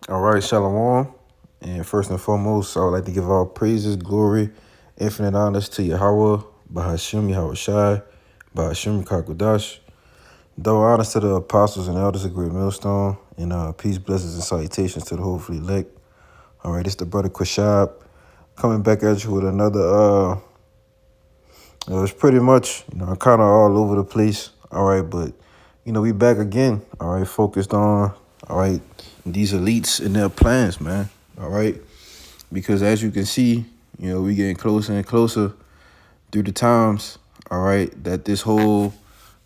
All right, Shalom. And first and foremost, I would like to give all praises, glory, infinite honors to Yahweh, Bahashim Yahweh Shai, Bahashim Kakudash. Double honors to the apostles and elders of Great Millstone, and peace, blessings, and salutations to the hopefully elect. All right, it's the brother Quashab coming back at you with another. It was pretty much, kind of all over the place. All right, but we back again. All right, focused on these elites and their plans, man. All right, because as you can see, we getting closer and closer through the times. All right, that this whole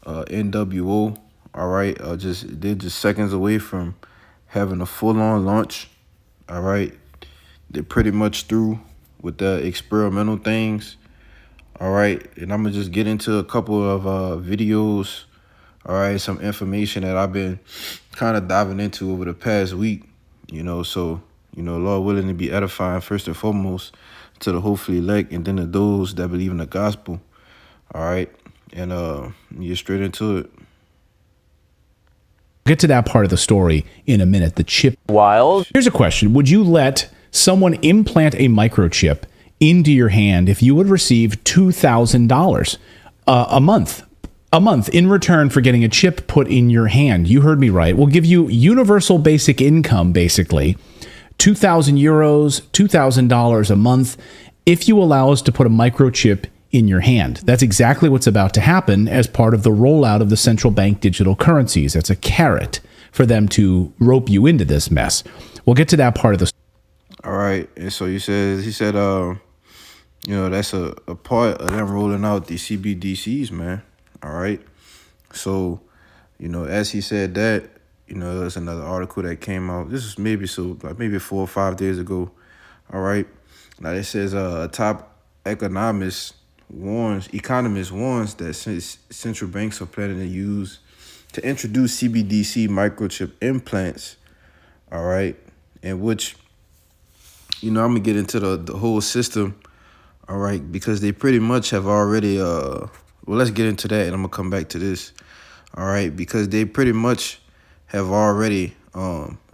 NWO, all right, they're just seconds away from having a full-on launch. All right, they're pretty much through with the experimental things. All right, and I'm gonna just get into a couple of videos. All right, some information that I've been kind of diving into over the past week. So Lord willing to be edifying first and foremost to the hopefully elect, and then to those that believe in the gospel. All right, and get straight into it. Get to that part of the story in a minute. The chip. Wild. Here's a question. Would you let someone implant a microchip into your hand if you would receive $2,000 a month? A month in return for getting a chip put in your hand. You heard me right. We'll give you universal basic income, basically. 2,000 euros, $2,000 a month, if you allow us to put a microchip in your hand. That's exactly what's about to happen as part of the rollout of the central bank digital currencies. That's a carrot for them to rope you into this mess. We'll get to that part of the story. All right, and so he said, that's a part of them rolling out these CBDCs, man. All right, so as he said that, there's another article that came out. This is maybe 4 or 5 days ago. All right, now it says a top economist warns that since central banks are planning to introduce CBDC microchip implants. All right, in which I'm gonna get into the whole system. All right, because they pretty much have already well, let's get into that, and I'm gonna come back to this. All right, because they pretty much have already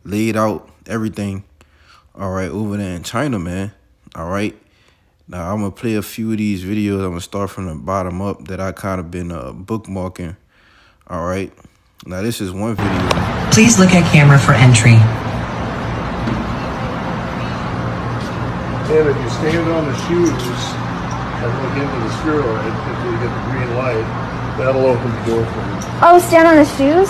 laid out everything. All right, over there in China, man. All right, now I'm gonna play a few of these videos. I'm gonna start from the bottom up that I kind of been bookmarking. All right, now this is one video. Please look at camera for entry. And if you stand on the shoes and look into the spheroid until you get the green light, that'll open the door for you. Oh, stand on the shoes?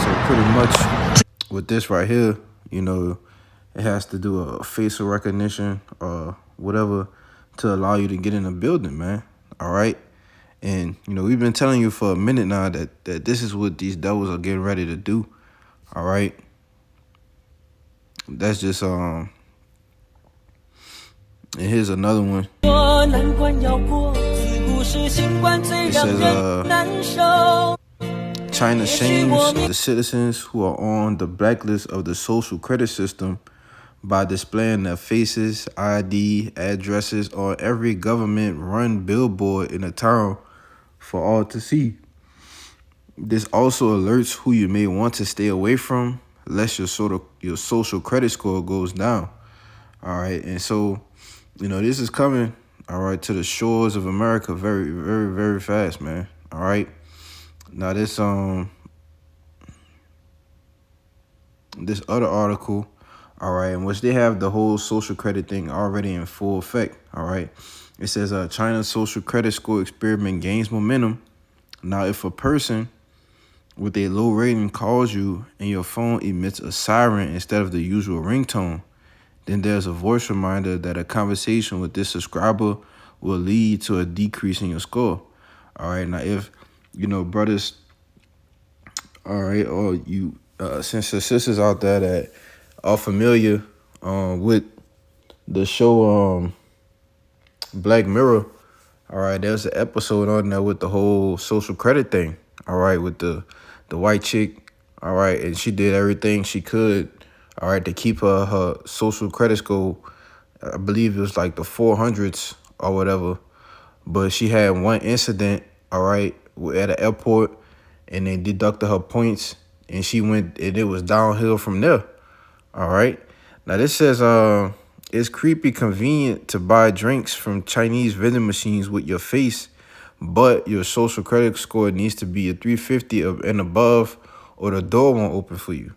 So pretty much with this right here, it has to do a facial recognition or whatever to allow you to get in the building, man. All right. And, we've been telling you for a minute now that this is what these devils are getting ready to do. All right. That's just and here's another one. It says China shames the citizens who are on the blacklist of the social credit system by displaying their faces, ID, addresses on every government-run billboard in a town for all to see. This also alerts who you may want to stay away from, lest your social credit score goes down. All right, and so this is coming, all right, to the shores of America very, very, very fast, man. All right, now this other article, all right, in which they have the whole social credit thing already in full effect. All right, it says China's social credit score experiment gains momentum. Now, if a person with a low rating calls you and your phone emits a siren instead of the usual ringtone, then there's a voice reminder that a conversation with this subscriber will lead to a decrease in your score. All right, now if, brothers, all right, or you, sisters out there that are familiar with the show Black Mirror, all right, there's an episode on there with the whole social credit thing, all right, with the white chick, all right, and she did everything she could, all right, to keep her social credit score. I believe it was like the 400s or whatever, but she had one incident, all right, at an airport, and they deducted her points, and she went, and it was downhill from there. All right. Now this says, it's creepy convenient to buy drinks from Chinese vending machines with your face, but your social credit score needs to be a 350 and above, or the door won't open for you.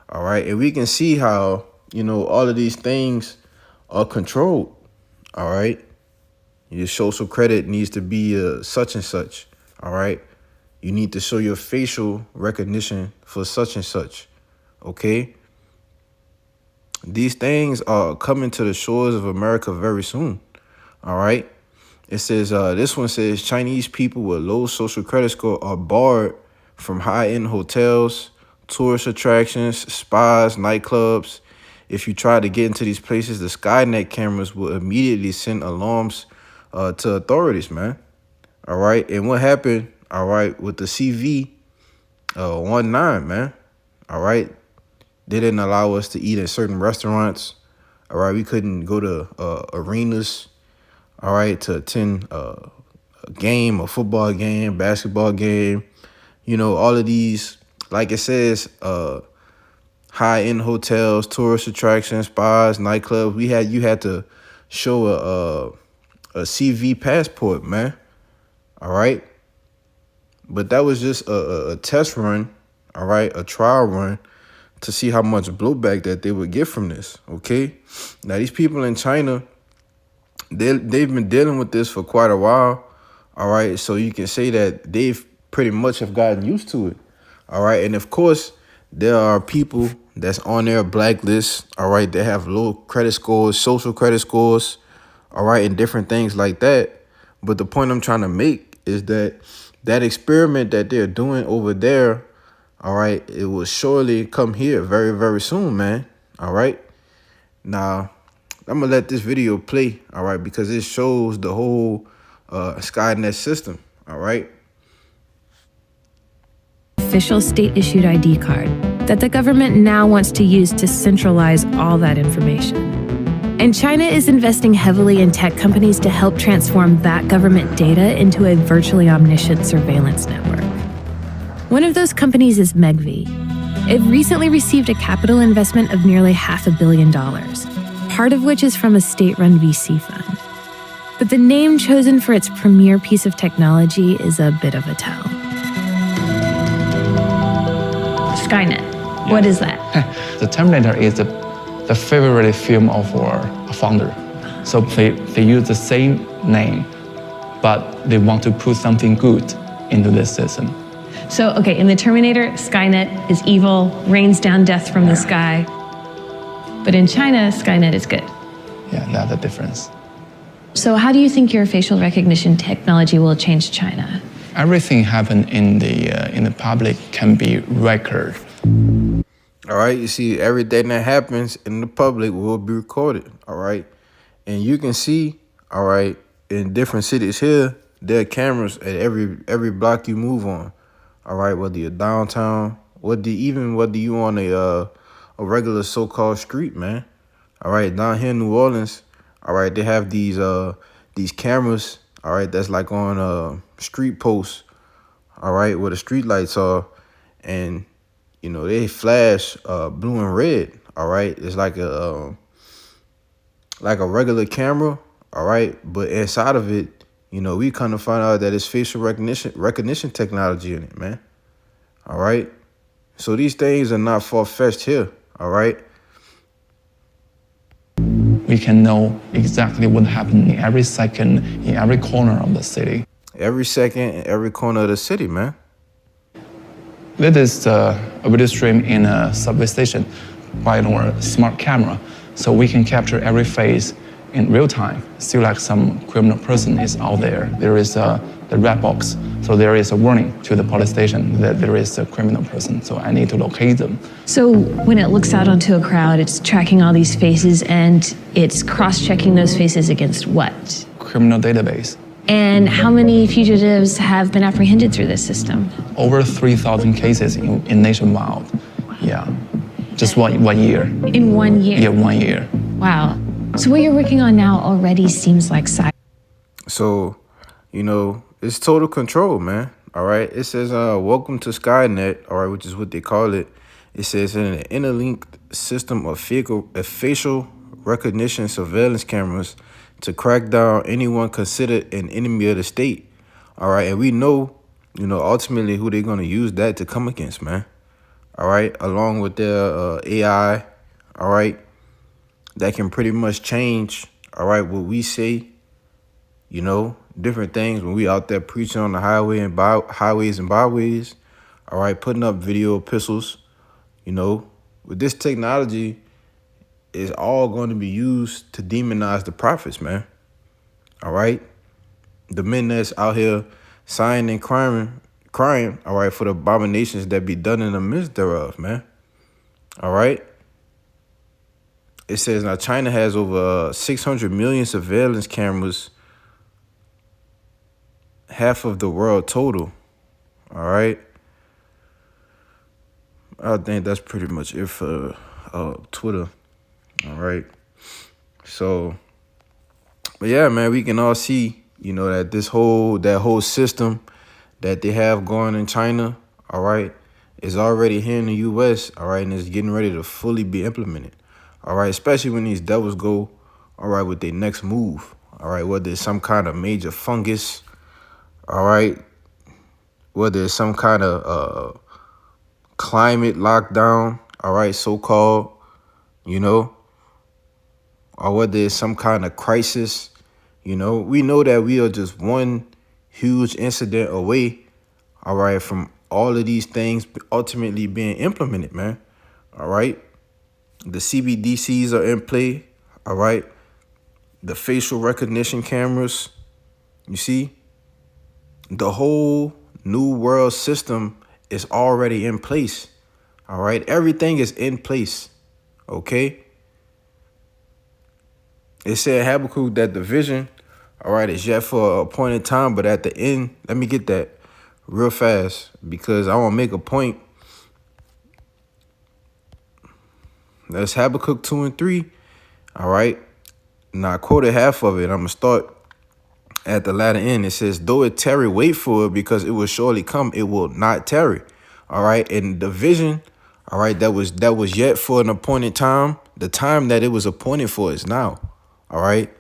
All right. And we can see how, all of these things are controlled. All right. Your social credit needs to be such and such. All right. You need to show your facial recognition for such and such. Okay. These things are coming to the shores of America very soon. All right. It says, this one says Chinese people with low social credit score are barred from high-end hotels, tourist attractions, spas, nightclubs. If you try to get into these places, the Skynet cameras will immediately send alarms to authorities, man. All right. And what happened, all right, with the CV-19, man. All right. They didn't allow us to eat at certain restaurants. All right. We couldn't go to arenas, all right, to attend a game, a football game, basketball game. All of these, like it says, high-end hotels, tourist attractions, spas, nightclubs. You had to show a CV passport, man. All right. But that was just a test run, all right, a trial run to see how much blowback that they would get from this, okay? Now, these people in China, they've been dealing with this for quite a while, all right? So you can say that they've pretty much have gotten used to it, all right? And, of course, there are people that's on their blacklist, all right, that have low credit scores, social credit scores, all right, and different things like that. But the point I'm trying to make is that experiment that they're doing over there, all right, it will surely come here very, very soon, man. All right. Now, I'm going to let this video play, all right, because it shows the whole Skynet system, all right. Official state-issued ID card that the government now wants to use to centralize all that information. And China is investing heavily in tech companies to help transform that government data into a virtually omniscient surveillance network. One of those companies is M.O.T.B. It recently received a capital investment of nearly $500 million, part of which is from a state-run VC fund. But the name chosen for its premier piece of technology is a bit of a tell. Skynet. What is that? The Terminator is the favorite film of our founder. So they use the same name, but they want to put something good into this system. So, okay, in the Terminator, Skynet is evil, rains down death from the sky. But in China, Skynet is good. Yeah, that's the difference. So how do you think your facial recognition technology will change China? Everything happened in the public can be record. All right, you see, everything that happens in the public will be recorded, all right? And you can see, all right, in different cities here, there are cameras at every block you move on, all right? Whether you're downtown, whether you on a regular so-called street, man. All right, down here in New Orleans, all right, they have these cameras, all right, that's like on street posts, all right, where the street lights are, and they flash blue and red, all right? It's like a regular camera, all right? But inside of it, we kind of find out that it's facial recognition technology in it, man. All right? So these things are not far-fetched here, all right? We can know exactly what happened in every second, in every corner of the city. Every second in every corner of the city, man. This is a video stream in a subway station by our smart camera, so we can capture every face in real time. Still like some criminal person is out there. There is the red box, so there is a warning to the police station that there is a criminal person, so I need to locate them. So when it looks out onto a crowd, it's tracking all these faces and it's cross-checking those faces against what? Criminal database. And how many fugitives have been apprehended through this system? Over 3,000 cases in nationwide. Yeah, just one year. In 1 year? Yeah, 1 year. Wow. So what you're working on now already seems like sci. So, it's total control, man. All right. It says, welcome to Skynet, all right, which is what they call it. It says in an interlinked system of facial recognition surveillance cameras to crack down anyone considered an enemy of the state. All right. And we know, ultimately who they're going to use that to come against, man. All right. Along with their AI, all right, that can pretty much change, all right, what we say, different things when we out there preaching on the highways and byways, all right, putting up video epistles, with this technology is all going to be used to demonize the prophets, man. All right. The men that's out here sighing and crying, all right, for the abominations that be done in the midst thereof, man. All right. It says now China has over 600 million surveillance cameras, half of the world total. All right. I think that's pretty much it for Twitter. All right. So, but yeah, man, we can all see, that that whole system that they have going in China, all right, is already here in the U.S., all right, and it's getting ready to fully be implemented, all right, especially when these devils go, all right, with their next move, all right, whether it's some kind of major fungus, all right, whether it's some kind of climate lockdown, all right, so-called, or whether it's some kind of crisis, we know that we are just one huge incident away, all right, from all of these things ultimately being implemented, man. All right. The CBDCs are in play. All right. The facial recognition cameras. You see, the whole new world system is already in place. All right. Everything is in place. Okay. It said Habakkuk that the vision, all right, is yet for a appointed time, but at the end, let me get that real fast because I want to make a point. That's Habakkuk 2 and 3. All right. Now I quoted half of it. I'm going to start at the latter end. It says, though it tarry, wait for it because it will surely come. It will not tarry. All right. And the vision, all right, that was yet for an appointed time. The time that it was appointed for is now. All right.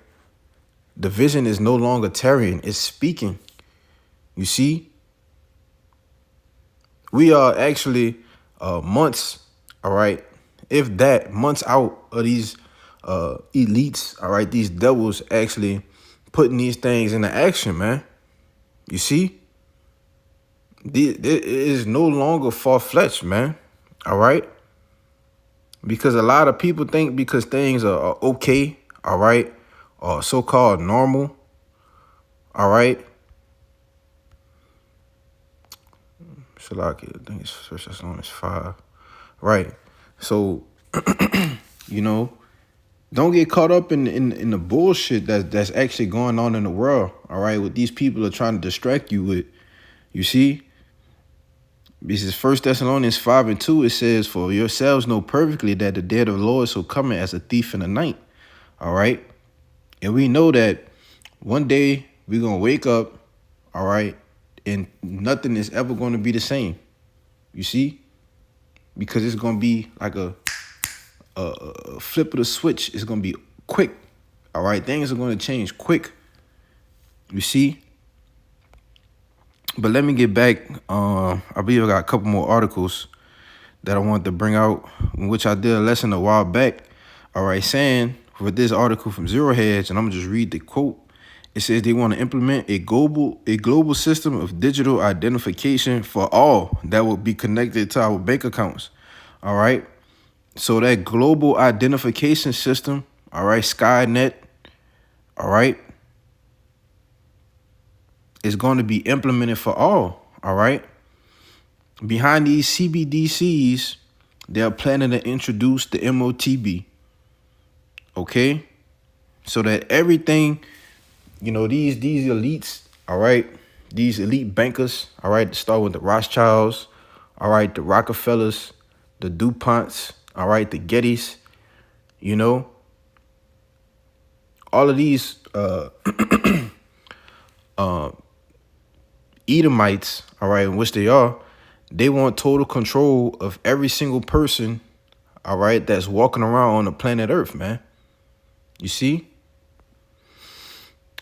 The vision is no longer tarrying. It's speaking. You see, we are actually months, all right, if that, months out of these elites, all right, these devils actually putting these things into action, man. You see, it is no longer far-fetched, man, all right? Because a lot of people think because things are okay, all right, or so-called normal, all right? I think it's 1 Thessalonians 5. Right. So, don't get caught up in the bullshit that's actually going on in the world. All right. What these people are trying to distract you with. You see? This is 1 Thessalonians 5 and 2. It says, for yourselves know perfectly that the day of the Lord shall come as a thief in the night. All right. And we know that one day we're going to wake up. All right. And nothing is ever going to be the same. You see? Because it's going to be like a flip of the switch. It's going to be quick. All right. Things are going to change quick. You see? But let me get back. I believe I got a couple more articles that I wanted to bring out, in which I did a lesson a while back. All right. Saying with this article from Zero Hedge, and I'm going to just read the quote. It says they want to implement a global system of digital identification for all that will be connected to our bank accounts. All right. So that global identification system, all right, Skynet, all right, is going to be implemented for all. All right. Behind these CBDCs, they're planning to introduce the M.O.T.B. Okay. So that everything, these elites, all right, these elite bankers, all right, start with the Rothschilds, all right, the Rockefellers, the DuPonts, all right, the Gettys, all of these Edomites, all right, in which they are, they want total control of every single person, all right, that's walking around on the planet Earth, man. You see?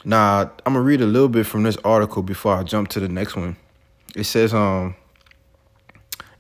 Now, I'm gonna read a little bit from this article before I jump to the next one. It says, a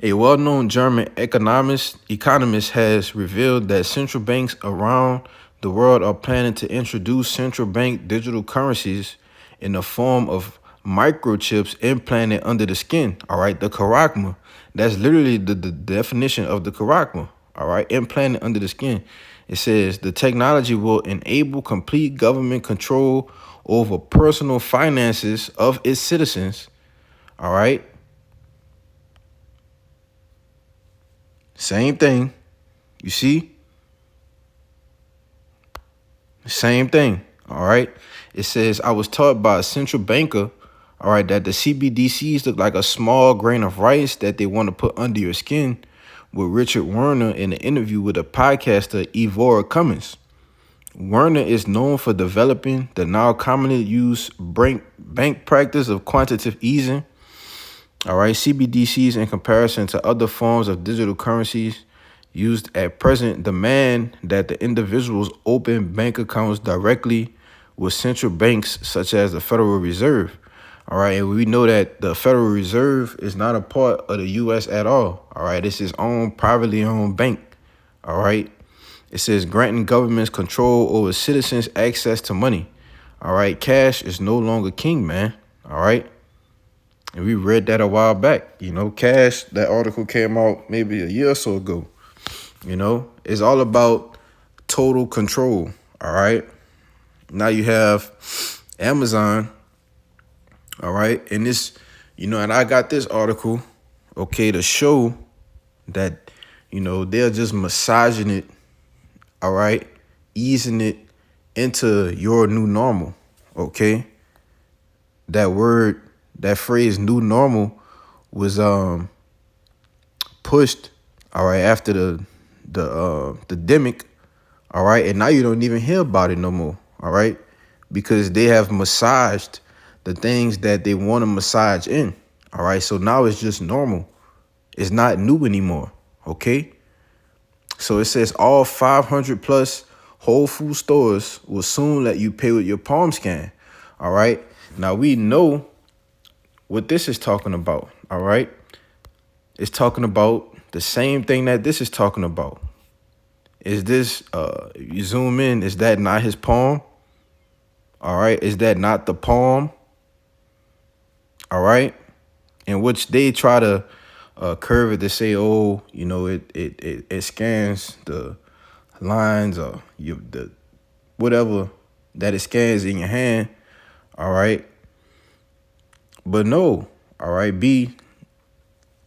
well-known German economist has revealed that central banks around the world are planning to introduce central bank digital currencies in the form of microchips implanted under the skin. All right, the charagma. That's literally the definition of the charagma. All right, implanted under the skin. It says the technology will enable complete government control over personal finances of its citizens. All right. Same thing. You see? Same thing. All right. It says, I was taught by a central banker, all right, that the CBDCs look like a small grain of rice that they want to put under your skin, with Richard Werner in an interview with a podcaster, Evora Cummins. Werner is known for developing the now commonly used bank practice of quantitative easing. All right, CBDCs in comparison to other forms of digital currencies used at present demand that the individuals open bank accounts directly with central banks such as the Federal Reserve. All right, and we know that the Federal Reserve is not a part of the U.S. at all. All right, it's its own privately owned bank. All right, it says granting governments control over citizens' access to money. All right, cash is no longer king, man. All right. And we read that a while back, you know, cash, that article came out maybe a year or so ago. You know, it's all about total control. All right. Now you have Amazon. All right. And this, you know, and I got this article, okay, to show that, you know, they're just massaging it. All right. Easing it into your new normal. Okay. That phrase new normal was pushed, all right, after the demic, all right, and now you don't even hear about it no more, all right, because they have massaged the things that they want to massage in, all right, so now it's just normal. It's not new anymore, okay? So it says all 500 plus Whole Food stores will soon let you pay with your palm scan, all right? Now we know what this is talking about, all right? It's talking about the same thing that this is talking about. Is this, you zoom in, is that not his palm? All right, is that not the palm? All right, in which they try to curve it to say, oh, you know, it scans the lines or the whatever that it scans in your hand, all right? But no, all right, B,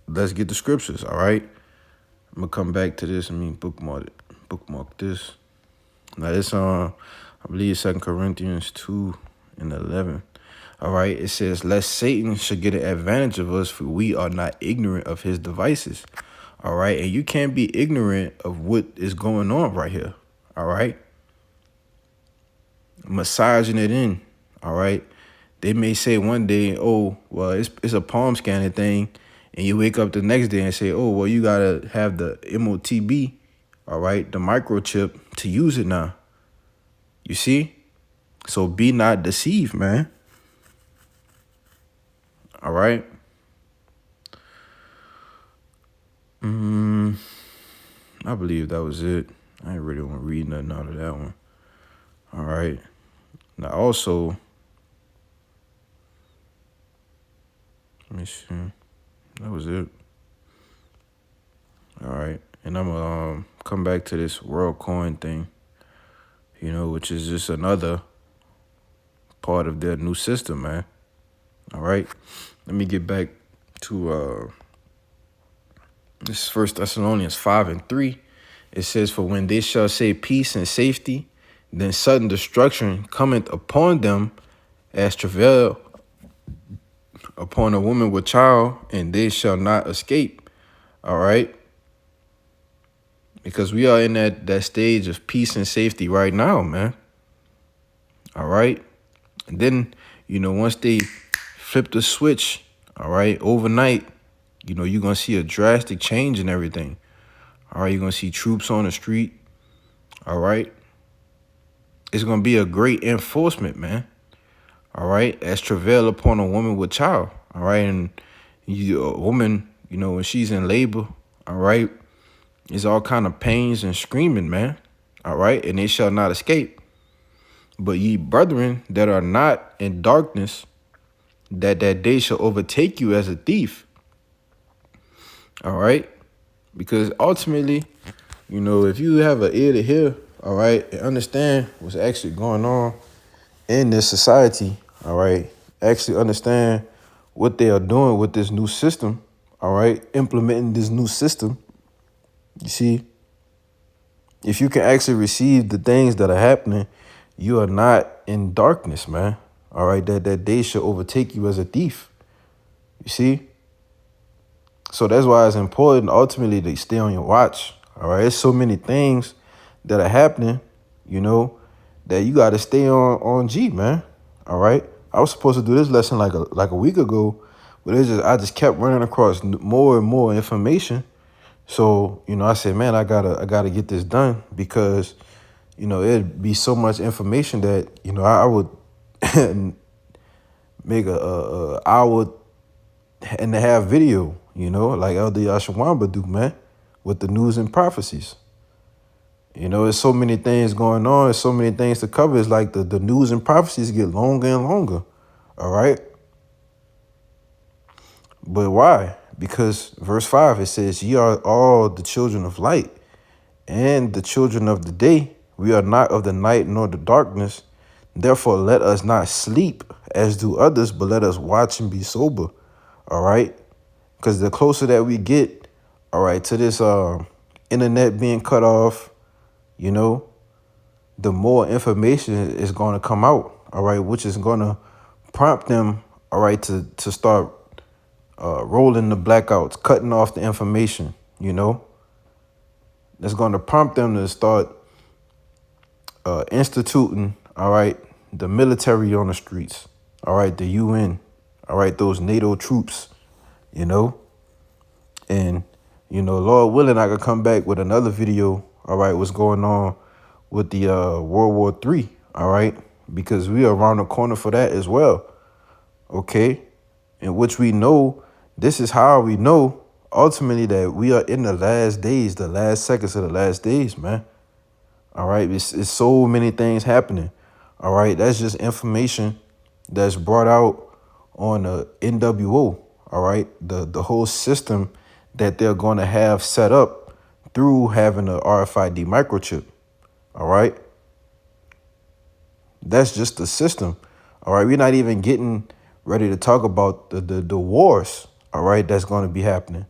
let's get the scriptures, all right? I'm going to come back to this. Bookmark this. Now, it's I believe 2 Corinthians 2:11. All right, it says, lest Satan should get an advantage of us, for we are not ignorant of his devices. All right, and you can't be ignorant of what is going on right here, all right? Massaging it in, all right? They may say one day, oh, well, it's a palm scanning thing. And you wake up the next day and say, oh, well, you got to have the M.O.T.B, all right, the microchip to use it now. You see? So be not deceived, man. All right. I believe that was it. I ain't really want to read nothing out of that one. All right. Now, also, let me see. That was it. All right. And I'm going to come back to this WorldCoin thing, you know, which is just another part of their new system, man. All right. Let me get back to this 1 Thessalonians 5:3. It says, for when they shall say peace and safety, then sudden destruction cometh upon them as travail upon a woman with child, and they shall not escape. All right. Because we are in that stage of peace and safety right now, man. All right. And then, you know, once they flip the switch, All right, overnight, you know, you're gonna see a drastic change in everything. All right, you're gonna see troops on the street. All right, it's gonna be a great enforcement, man. All right, as travail upon a woman with child. All right, and a woman, you know, when she's in labor, all right, is all kind of pains and screaming, man. All right, and they shall not escape. But ye brethren that are not in darkness, that day shall overtake you as a thief. All right, because ultimately, you know, if you have an ear to hear, all right, and understand what's actually going on in this society, all right, actually understand what they are doing with this new system, all right, implementing this new system. You see, if you can actually receive the things that are happening, you are not in darkness, man. All right, that day should overtake you as a thief. You see? So that's why it's important ultimately to stay on your watch. All right, there's so many things that are happening, you know, that you got to stay on G, man. All right, I was supposed to do this lesson like a week ago, but I just kept running across more and more information. So, you know, I said, man, I gotta get this done because, you know, it'd be so much information that, you know, I would make a hour and a half video, you know, like Elder Yashawamba do, man, with the news and prophecies. You know, there's so many things going on. There's so many things to cover. It's like the news and prophecies get longer and longer. All right. But why? Because verse 5, it says, ye are all the children of light and the children of the day. We are not of the night nor the darkness. Therefore, let us not sleep as do others, but let us watch and be sober. All right. Because the closer that we get, all right, to this internet being cut off, you know, the more information is going to come out. All right. Which is going to prompt them, all right, to start rolling the blackouts, cutting off the information, you know. That's going to prompt them to start instituting, all right, the military on the streets, all right, the UN, all right, those NATO troops, you know. And, you know, Lord willing, I could come back with another video, all right, what's going on with the World War III, all right, because we are around the corner for that as well, okay, in which we know, this is how we know ultimately that we are in the last days, the last seconds of the last days, man. All right, it's so many things happening. All right, that's just information that's brought out on the NWO. All right, the whole system that they're going to have set up through having a RFID microchip. All right, that's just the system. All right, we're not even getting ready to talk about the wars. All right, that's going to be happening.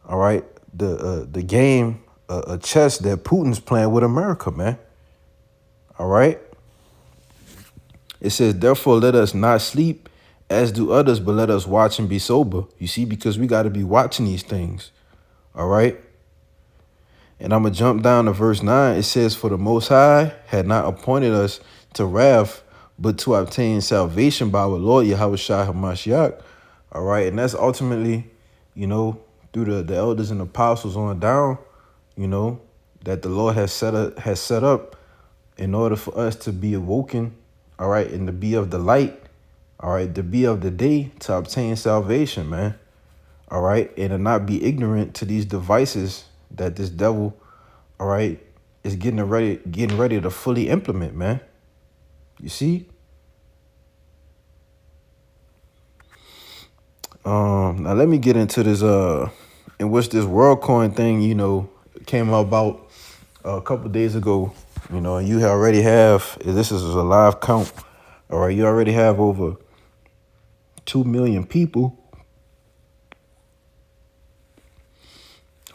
All right, the game, a chess that Putin's playing with America, man. All right. It says, therefore, let us not sleep as do others, but let us watch and be sober. You see, because we got to be watching these things. All right. And I'm going to jump down to verse 9. It says, for the Most High had not appointed us to wrath, but to obtain salvation by our Lord Yahushua HaMashiach. All right. And that's ultimately, you know, through the elders and apostles on down, you know, that the Lord has set up in order for us to be awoken, all right, and to be of the light, all right, to be of the day, to obtain salvation, man, all right, and to not be ignorant to these devices that this devil, all right, is getting ready to fully implement, man. You see? Now let me get into this, in which this WorldCoin thing, you know, came about a couple days ago, you know, and you already have, this is a live count, all right, you already have over 2 million people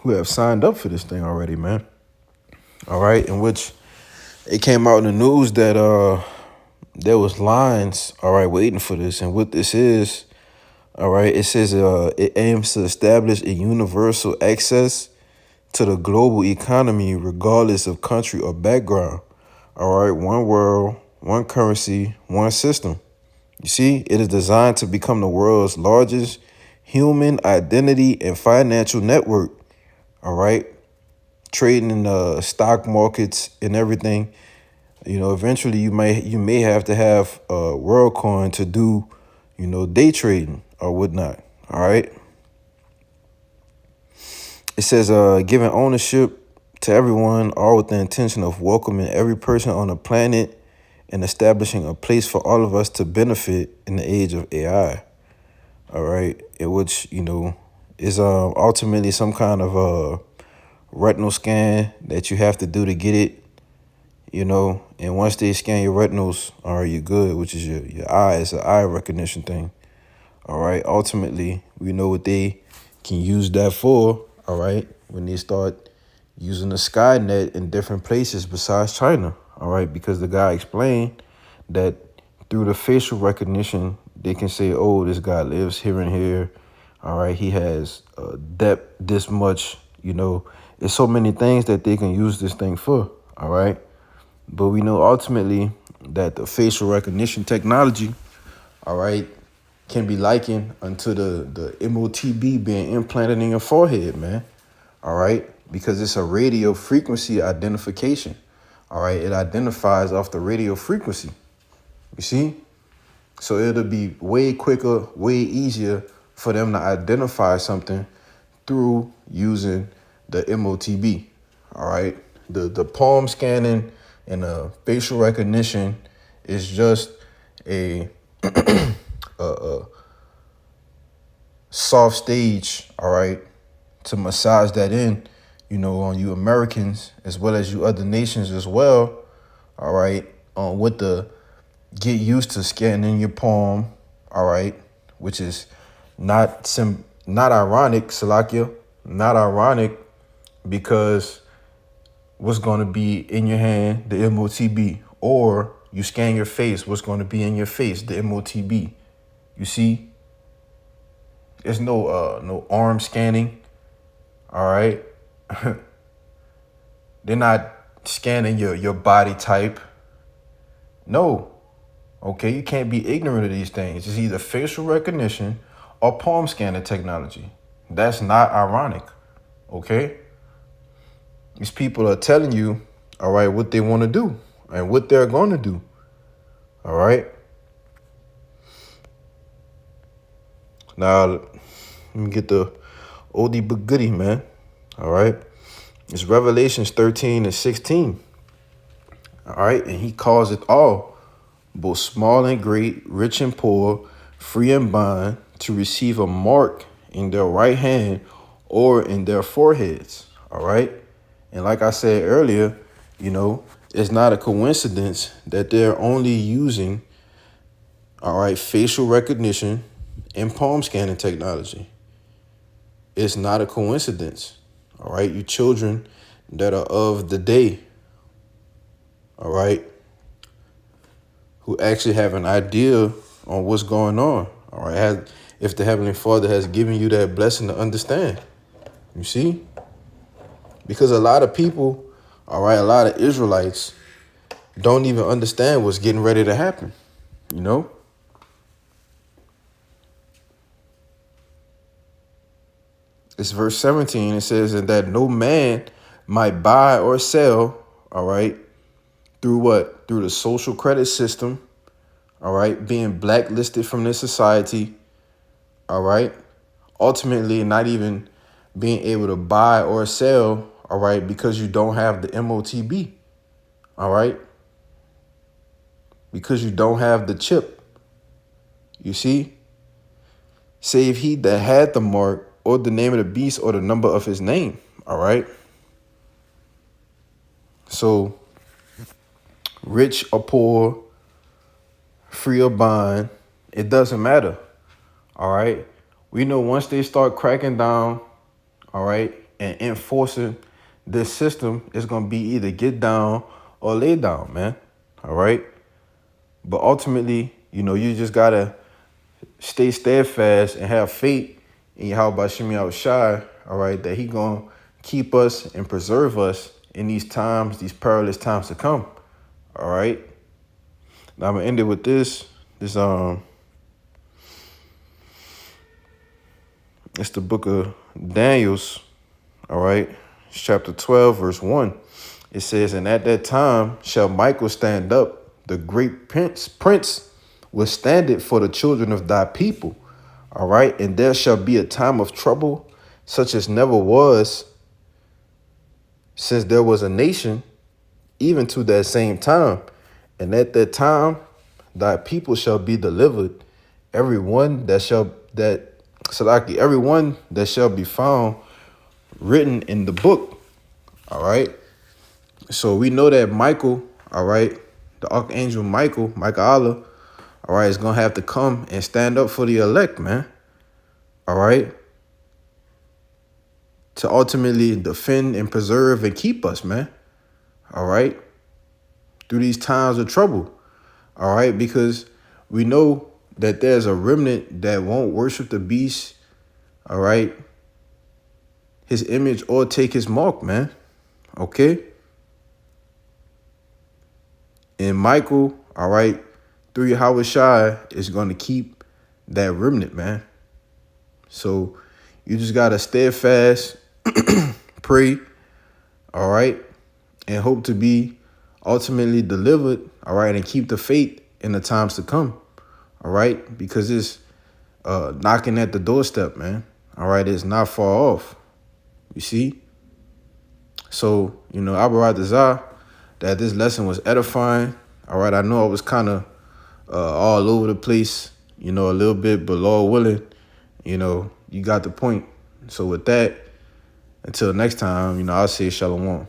who have signed up for this thing already, man. All right, in which it came out in the news that there was lines, all right, waiting for this. And what this is, all right, it says it aims to establish a universal access to the global economy regardless of country or background. All right, one world, one currency, one system. You see, it is designed to become the world's largest human identity and financial network. All right. Trading in the stock markets and everything. You know, eventually you may have to have WorldCoin to do, you know, day trading or whatnot. All right. It says giving ownership to everyone, all with the intention of welcoming every person on the planet and establishing a place for all of us to benefit in the age of AI. All right. In which, you know, is ultimately some kind of retinal scan that you have to do to get it, you know, and once they scan your retinals, all right, you're good, which is your eye. It's an eye recognition thing. All right. Ultimately, we know what they can use that for. All right. When they start using the Skynet in different places besides China. All right. Because the guy explained that through the facial recognition, they can say, oh, this guy lives here and here. All right. He has depth this much, you know. There's so many things that they can use this thing for. All right. But we know ultimately that the facial recognition technology, all right, can be likened unto the M.O.T.B being implanted in your forehead, man. All right, because it's a radio frequency identification. All right, it identifies off the radio frequency. You see? So it'll be way quicker, way easier for them to identify something through using the M.O.T.B. All right, the palm scanning and the facial recognition is just a a soft stage, all right, to massage that in, you know, on you Americans as well as you other nations as well, all right, with the get used to scanning your palm, all right, which is not ironic, Salakia, not ironic, because what's going to be in your hand, the M.O.T.B, or you scan your face, what's going to be in your face, the M.O.T.B. You see, there's no arm scanning. All right. They're not scanning your body type. No. Okay, you can't be ignorant of these things. It's either facial recognition or palm scanning technology. That's not ironic. Okay? These people are telling you, all right, what they want to do and what they're going to do. All right? Now, let me get the oldie but goodie, man. All right? It's Revelations 13 and 16. All right? And he calls it all, both small and great, rich and poor, free and bond, to receive a mark in their right hand or in their foreheads. All right? And like I said earlier, you know, it's not a coincidence that they're only using, all right, facial recognition and palm scanning technology. It's not a coincidence. All right, you children that are of the day, all right, who actually have an idea on what's going on. All right, if the Heavenly Father has given you that blessing to understand, you see, because a lot of people, all right, a lot of Israelites don't even understand what's getting ready to happen, you know. It's verse 17. It says, and that no man might buy or sell, all right, through what? Through the social credit system, all right, being blacklisted from this society, all right, ultimately not even being able to buy or sell, all right, because you don't have the M.O.T.B, all right, because you don't have the chip, you see, save he that had the mark or the name of the beast or the number of his name, all right. So rich or poor, free or bond, it doesn't matter, all right. We know once they start cracking down, all right, and enforcing this system, it's going to be either get down or lay down, man, all right. But ultimately, you know, you just got to stay steadfast and have faith in Yahweh Shemi Yahushai, all right, that he going to keep us and preserve us in these times, these perilous times to come, all right. Now I'm going to end it with this. This it's the book of Daniel's, all right? It's chapter 12, verse 1. It says, and at that time shall Michael stand up, the great prince will stand it for the children of thy people, all right? And there shall be a time of trouble, such as never was since there was a nation, even to that same time. And at that time, thy people shall be delivered, everyone that shall be found written in the book. All right. So we know that Michael, all right, the archangel Michael Allah, all right, is gonna have to come and stand up for the elect, man. All right. To ultimately defend and preserve and keep us, man. All right. Through these times of trouble. All right, because we know that there's a remnant that won't worship the beast, all right, his image or take his mark, man. Okay. And Michael, all right, through Yahweh Shai is going to keep that remnant, man. So you just got to steadfast, pray, all right, and hope to be ultimately delivered, all right, and keep the faith in the times to come, all right, because it's knocking at the doorstep, man. All right, it's not far off, you see. So, you know, I brought the that this lesson was edifying. All right, I know I was kind of all over the place, you know, a little bit, but Lord willing, you know, you got the point. So with that, until next time, you know, I'll say shalom.